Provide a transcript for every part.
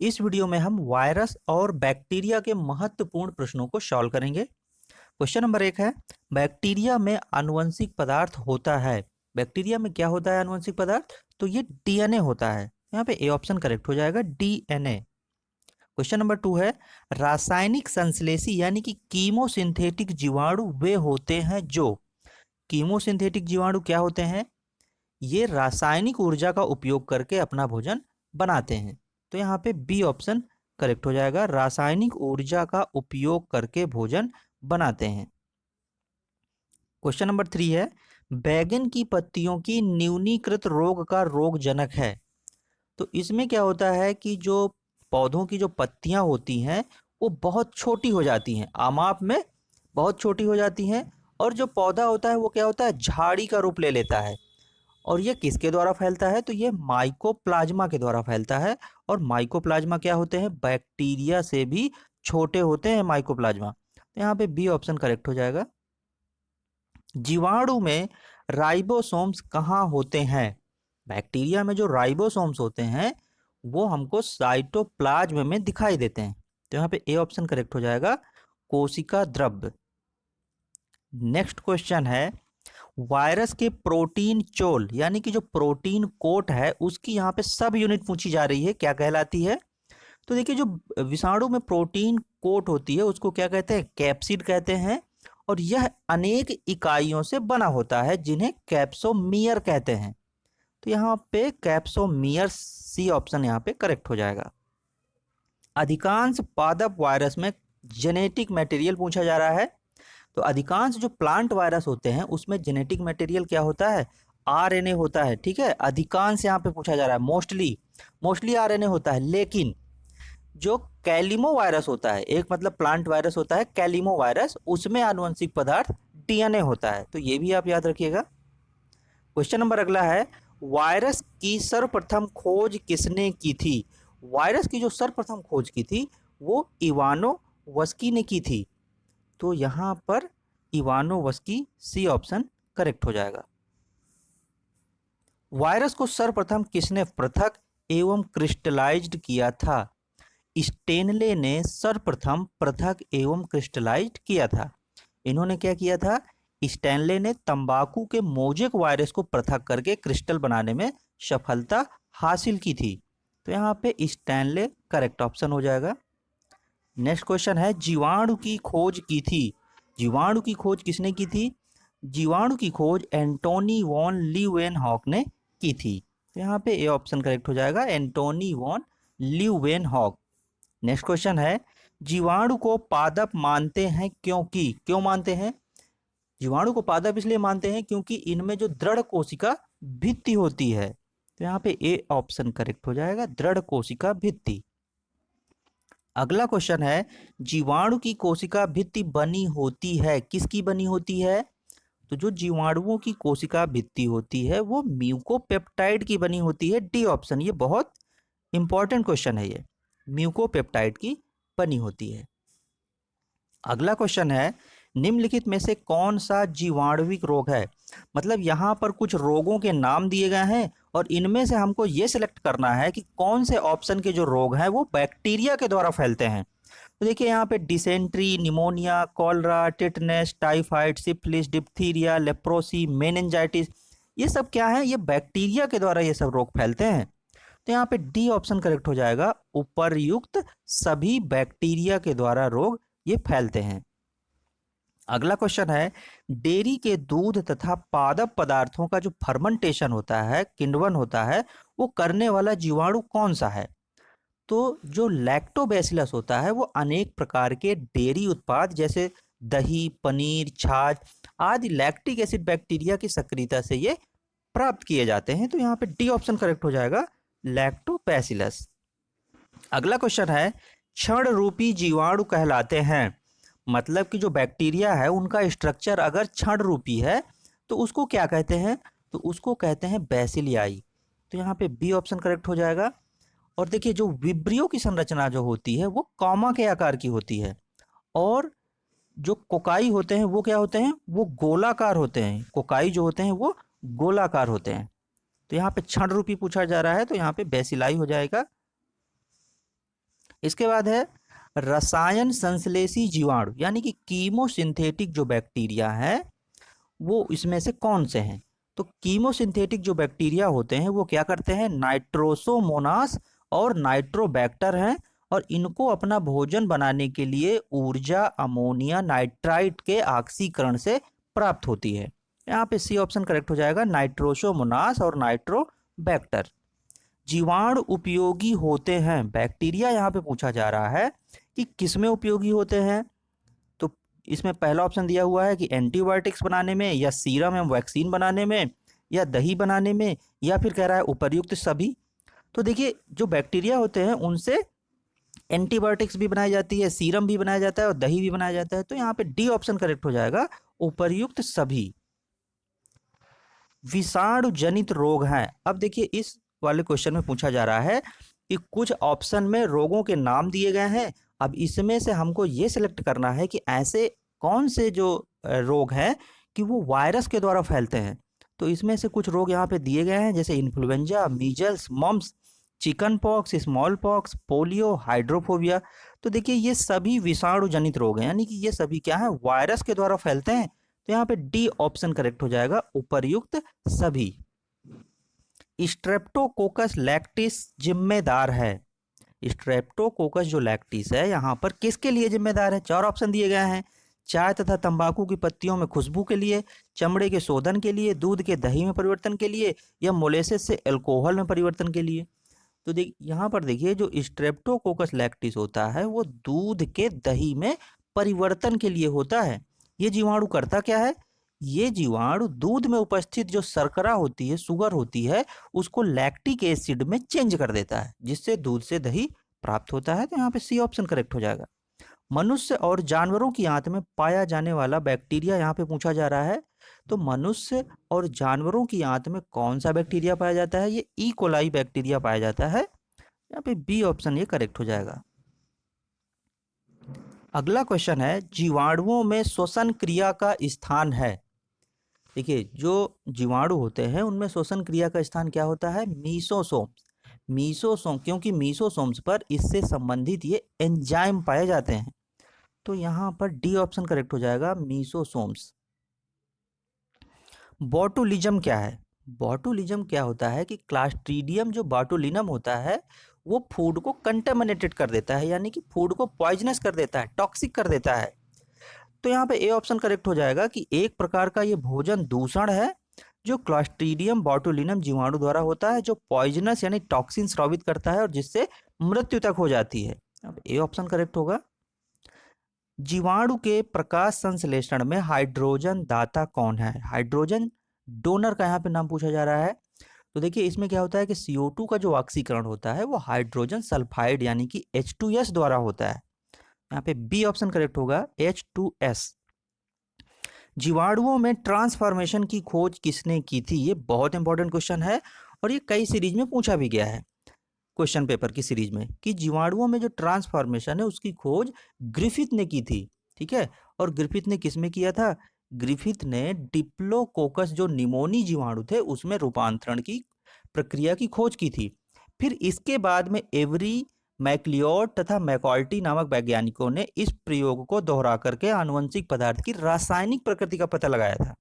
इस वीडियो में हम वायरस और बैक्टीरिया के महत्वपूर्ण प्रश्नों को सॉल्व करेंगे। क्वेश्चन नंबर 1 है, बैक्टीरिया में आनुवंशिक पदार्थ होता है। बैक्टीरिया में क्या होता है आनुवंशिक पदार्थ? तो ये डीएनए होता है। यहाँ पे ए ऑप्शन करेक्ट हो जाएगा, डीएनए। क्वेश्चन नंबर 2 है, रासायनिक संश्लेषी यानी कि कीमोसिंथेटिक जीवाणु वे होते हैं जो। कीमोसिंथेटिक जीवाणु क्या होते हैं? ये रासायनिक ऊर्जा का उपयोग करके अपना भोजन बनाते हैं। तो यहाँ पे बी ऑप्शन करेक्ट हो जाएगा, रासायनिक ऊर्जा का उपयोग करके भोजन बनाते हैं। क्वेश्चन नंबर 3 है, बैगन की पत्तियों की न्यूनीकृत रोग का रोगजनक है। तो इसमें क्या होता है कि जो पौधों की जो पत्तियां होती हैं वो बहुत छोटी हो जाती हैं, आमाप में बहुत छोटी हो जाती हैं, और जो पौधा होता है वो क्या होता है, झाड़ी का रूप ले लेता है। और ये किसके द्वारा फैलता है? तो ये माइकोप्लाज्मा के द्वारा फैलता है। और माइकोप्लाज्मा क्या होते हैं? बैक्टीरिया से भी छोटे होते हैं माइकोप्लाज्मा। तो यहाँ पे बी ऑप्शन करेक्ट हो जाएगा। जीवाणु में राइबोसोम्स कहाँ होते हैं? बैक्टीरिया में जो राइबोसोम्स होते हैं वो हमको साइटोप्लाज्म में दिखाई देते हैं। तो यहाँ पे ए ऑप्शन करेक्ट हो जाएगा, कोशिका द्रव्य। नेक्स्ट क्वेश्चन है, वायरस के प्रोटीन चोल यानी कि जो प्रोटीन कोट है उसकी यहाँ पे सब यूनिट पूछी जा रही है, क्या कहलाती है? तो देखिए, जो विषाणु में प्रोटीन कोट होती है उसको क्या कहते हैं? कैप्सिड कहते हैं। और यह अनेक इकाइयों से बना होता है जिन्हें कैप्सोमियर कहते हैं। तो यहाँ पे कैप्सोमियर, सी ऑप्शन यहाँ पे करेक्ट हो जाएगा। अधिकांश पादप वायरस में जेनेटिक मटेरियल पूछा जा रहा है। तो अधिकांश जो प्लांट वायरस होते हैं उसमें जेनेटिक मटेरियल क्या होता है? आरएनए होता है। ठीक है, अधिकांश यहाँ पे पूछा जा रहा है, मोस्टली मोस्टली आरएनए होता है। लेकिन जो कैलिमो वायरस होता है, एक मतलब प्लांट वायरस होता है कैलिमो वायरस, उसमें आनुवंशिक पदार्थ डीएनए होता है। तो ये भी आप याद रखिएगा। क्वेश्चन नंबर अगला है, वायरस की सर्वप्रथम खोज किसने की थी? वायरस की जो सर्वप्रथम खोज की थी वो इवानोवस्की ने की थी। तो यहां पर इवानोवस्की, सी ऑप्शन करेक्ट हो जाएगा। वायरस को सर्वप्रथम किसने पृथक एवं क्रिस्टलाइज्ड किया था? स्टेनले ने सर्वप्रथम पृथक एवं क्रिस्टलाइज्ड किया था। इन्होंने क्या किया था? स्टेनले ने तंबाकू के मोजेक वायरस को पृथक करके क्रिस्टल बनाने में सफलता हासिल की थी। तो यहाँ पे स्टेनले करेक्ट ऑप्शन हो जाएगा। नेक्स्ट क्वेश्चन है, जीवाणु की खोज की थी। जीवाणु की खोज किसने की थी? जीवाणु की खोज एंटोनी वॉन लीवेनहॉक ने की थी। तो यहाँ पे ए ऑप्शन करेक्ट हो जाएगा, Antony von Leeuwenhoek. Next question है, जीवाणु को पादप मानते हैं क्योंकि, क्यों मानते हैं? जीवाणु को पादप इसलिए मानते हैं क्योंकि इनमें जो दृढ़ कोशिका भित्ति होती है। तो यहाँ पे ए ऑप्शन करेक्ट हो जाएगा, दृढ़ कोशिका भित्ति। अगला क्वेश्चन है, जीवाणु की कोशिका भित्ति बनी होती है, किसकी बनी होती है? तो जो जीवाणुओं की कोशिका भित्ति होती है वो म्यूकोपेप्टाइड की बनी होती है, डी ऑप्शन। ये बहुत इंपॉर्टेंट क्वेश्चन है, ये म्यूकोपेप्टाइड की बनी होती है। अगला क्वेश्चन है, निम्नलिखित में से कौन सा जीवाणुविक रोग है? मतलब यहाँ पर कुछ रोगों के नाम दिए गए हैं और इनमें से हमको ये सिलेक्ट करना है कि कौन से ऑप्शन के जो रोग हैं वो बैक्टीरिया के द्वारा फैलते हैं। तो देखिए, यहाँ पे dysentery, pneumonia, cholera, tetanus, typhoid, syphilis, diphtheria, leprosy, meningitis, ये सब क्या है? ये बैक्टीरिया के द्वारा ये सब रोग फैलते हैं। तो यहाँ पे डी ऑप्शन करेक्ट हो जाएगा, उपर्युक्त सभी बैक्टीरिया के द्वारा रोग ये फैलते हैं। अगला क्वेश्चन है, डेयरी के दूध तथा पादप पदार्थों का जो फर्मेंटेशन होता है, किण्वन होता है, वो करने वाला जीवाणु कौन सा है? तो जो लैक्टोबैसिलस होता है वो अनेक प्रकार के डेयरी उत्पाद जैसे दही, पनीर, छाछ आदि लैक्टिक एसिड बैक्टीरिया की सक्रियता से ये प्राप्त किए जाते हैं। तो यहाँ पे डी ऑप्शन करेक्ट हो जाएगा, लैक्टोबैसिलस। अगला क्वेश्चन है, क्षण रूपी जीवाणु कहलाते हैं। मतलब कि जो बैक्टीरिया है उनका स्ट्रक्चर अगर क्षण रूपी है तो उसको क्या कहते हैं? तो उसको कहते हैं बैसिलियाई। तो यहाँ पे बी ऑप्शन करेक्ट हो जाएगा। और देखिए, जो विब्रियो की संरचना जो होती है वो कॉमा के आकार की होती है, और जो कोकाई होते हैं वो क्या होते हैं? वो गोलाकार होते हैं। कोकाई जो होते हैं वो गोलाकार होते हैं। तो यहाँ पे क्षण रूपी पूछा जा रहा है, तो यहाँ पे बैसिलाई हो जाएगा। इसके बाद है रसायन संश्लेषी जीवाणु, यानी कि कीमोसिंथेटिक जो बैक्टीरिया है वो इसमें से कौन से हैं। तो कीमोसिंथेटिक जो बैक्टीरिया होते हैं वो क्या करते हैं, नाइट्रोसोमोनास और नाइट्रोबैक्टर हैं, और इनको अपना भोजन बनाने के लिए ऊर्जा अमोनिया नाइट्राइट के ऑक्सीकरण से प्राप्त होती है। यहाँ पे सी ऑप्शन करेक्ट हो जाएगा, नाइट्रोसोमोनास और नाइट्रोबैक्टर। जीवाणु उपयोगी होते हैं, बैक्टीरिया यहाँ पे पूछा जा रहा है कि किसमें उपयोगी होते हैं। तो इसमें पहला ऑप्शन दिया हुआ है कि एंटीबायोटिक्स बनाने में, या सीरम एवं वैक्सीन बनाने में, या दही बनाने में, या फिर कह रहा है उपर्युक्त सभी। तो देखिए जो बैक्टीरिया होते हैं उनसे एंटीबायोटिक्स भी बनाई जाती है, सीरम भी बनाया जाता है और दही भी बनाया जाता है। तो यहाँ पे डी ऑप्शन करेक्ट हो जाएगा, उपर्युक्त सभी। विषाणु जनित रोग हैं। अब देखिए इस वाले क्वेश्चन में पूछा जा रहा है कि कुछ ऑप्शन में रोगों के नाम दिए गए हैं, अब इसमें से हमको ये सिलेक्ट करना है कि ऐसे कौन से जो रोग हैं कि वो वायरस के द्वारा फैलते हैं। तो इसमें से कुछ रोग यहाँ पे दिए गए हैं, जैसे influenza, measles, mumps, chicken pox, small pox, polio, hydrophobia. तो देखिए ये सभी विषाणु जनित रोग हैं, यानी कि ये सभी क्या है, वायरस के द्वारा फैलते हैं। तो यहाँ पे डी ऑप्शन करेक्ट हो जाएगा, उपर्युक्त सभी। स्ट्रेप्टोकोकस लैक्टिस जिम्मेदार है, स्ट्रेप्टोकोकस जो लैक्टिस है यहाँ पर किसके लिए जिम्मेदार है। चार ऑप्शन दिए गए हैं, चाय तथा तंबाकू की पत्तियों में खुशबू के लिए, चमड़े के शोधन के लिए, दूध के दही में परिवर्तन के लिए, या मोलेसिस से अल्कोहल में परिवर्तन के लिए। तो देख यहाँ पर देखिए जो स्ट्रेप्टोकोकस लैक्टिस होता है वो दूध के दही में परिवर्तन के लिए होता है। ये जीवाणु करता क्या है, ये जीवाणु दूध में उपस्थित जो शर्करा होती है, शुगर होती है, उसको लैक्टिक एसिड में चेंज कर देता है, जिससे दूध से दही प्राप्त होता है। तो यहाँ पे सी ऑप्शन करेक्ट हो जाएगा। मनुष्य और जानवरों की आंत में पाया जाने वाला बैक्टीरिया यहाँ पे पूछा जा रहा है। तो मनुष्य और जानवरों की आंत में कौन सा बैक्टीरिया पाया जाता है, ये ई कोलाई बैक्टीरिया पाया जाता है। यहाँ पे बी ऑप्शन ये करेक्ट हो जाएगा। अगला क्वेश्चन है, जीवाणुओं में श्वसन क्रिया का स्थान है। देखिए जो जीवाणु होते हैं उनमें श्वसन क्रिया का स्थान क्या होता है, मीसोसोम्स। मीसोसोम, क्योंकि मीसोसोम्स पर इससे संबंधित ये एंजाइम पाए जाते हैं। तो यहाँ पर डी ऑप्शन करेक्ट हो जाएगा, मीसोसोम्स। बॉटुलिज्म क्या है, बॉटुलिज्म क्या होता है कि क्लास्ट्रीडियम जो बॉटुलिनम होता है वो फूड को कंटेमिनेटेड कर देता है, यानी कि फूड को पॉइजनस कर देता है, टॉक्सिक कर देता है। तो यहाँ पे ए ऑप्शन करेक्ट हो जाएगा कि एक प्रकार का ये भोजन दूषण है जो क्लॉस्ट्रीडियम बॉटुलिनम जीवाणु द्वारा होता है, जो पॉइजनस यानी टॉक्सिन स्रावित करता है और जिससे मृत्यु तक हो जाती है। अब ए ऑप्शन करेक्ट होगा। जीवाणु के प्रकाश संश्लेषण में हाइड्रोजन दाता कौन है, हाइड्रोजन डोनर का यहाँ पे नाम पूछा जा रहा है। तो देखिए इसमें क्या होता है कि CO2 का जो ऑक्सीकरण होता है वो हाइड्रोजन सल्फाइड यानी कि H2S द्वारा होता है। यहाँ पे बी ऑप्शन करेक्ट होगा, H2S। जीवाणुओं में ट्रांसफॉर्मेशन की खोज किसने की थी, ये बहुत इंपॉर्टेंट क्वेश्चन है और ये कई सीरीज में पूछा भी गया है क्वेश्चन पेपर की सीरीज में, कि जीवाणुओं में जो ट्रांसफॉर्मेशन है उसकी खोज ग्रिफिथ ने की थी। ठीक है, और ग्रिफिथ ने किसमें किया था, ग्रिफिथ ने डिप्लोकोकस जो निमोनी जीवाणु थे उसमें रूपांतरण की प्रक्रिया की खोज की थी। फिर इसके बाद में एवरी, मैक्लियोड तथा मैकॉल्टी नामक वैज्ञानिकों ने इस प्रयोग को दोहरा करके आनुवंशिक पदार्थ की रासायनिक प्रकृति का पता लगाया था।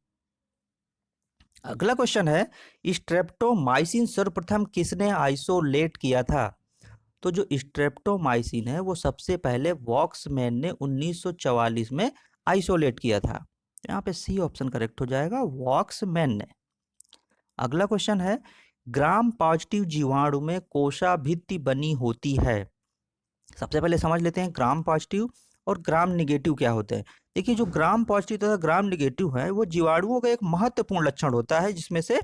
अगला क्वेश्चन है, स्ट्रेप्टोमाइसिन सर्वप्रथम किसने आइसोलेट किया था। तो जो स्ट्रेप्टोमाइसिन है वो सबसे पहले वॉक्समैन ने 1944 में आइसोलेट किया था। यहाँ पे सी ऑप्शन करेक्ट हो जाएगा, वॉक्समैन ने। अगला क्वेश्चन है, ग्राम पॉजिटिव जीवाणु में कोशाभित्ति बनी होती है। सबसे पहले समझ लेते हैं ग्राम पॉजिटिव और ग्राम निगेटिव क्या होते हैं। देखिए जो ग्राम पॉजिटिव तथा ग्राम निगेटिव है वो जीवाणुओं का एक महत्वपूर्ण लक्षण होता है, जिसमें से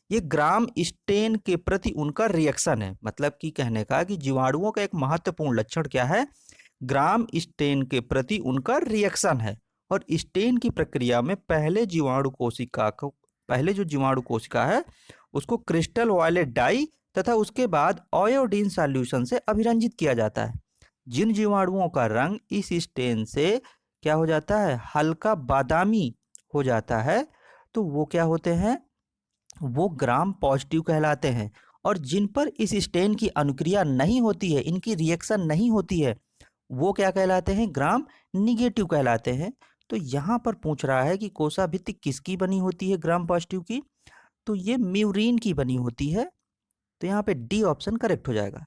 ये ग्राम स्टेन के प्रति उनका रिएक्शन है। मतलब कि कहने का कि जीवाणुओं का एक महत्वपूर्ण लक्षण क्या है, ग्राम स्टेन के प्रति उनका रिएक्शन है। और स्टेन की प्रक्रिया में पहले जो जीवाणु कोशिका है उसको क्रिस्टल वायलेट डाई तथा उसके बाद आयोडीन सॉल्यूशन से अभिरंजित किया जाता है। जिन जीवाणुओं का रंग इस स्टेन से क्या हो जाता है, हल्का बादामी हो जाता है, तो वो क्या होते हैं, वो ग्राम पॉजिटिव कहलाते हैं। और जिन पर इस स्टेन की अनुक्रिया नहीं होती है, इनकी रिएक्शन नहीं होती है, वो क्या कहलाते हैं? ग्राम निगेटिव कहलाते हैं। तो यहाँ पर पूछ रहा है कि कोशाभित्ति किसकी बनी होती है ग्राम पॉजिटिव की? तो ये म्यूरिन की बनी होती है। तो यहाँ पे डी ऑप्शन करेक्ट हो जाएगा।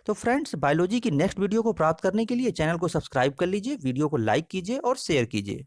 तो फ्रेंड्स, बायोलॉजी की नेक्स्ट वीडियो को प्राप्त करने के लिए चैनल को सब्सक्राइब कर लीजिए, वीडियो को लाइक कीजिए और शेयर कीजिए।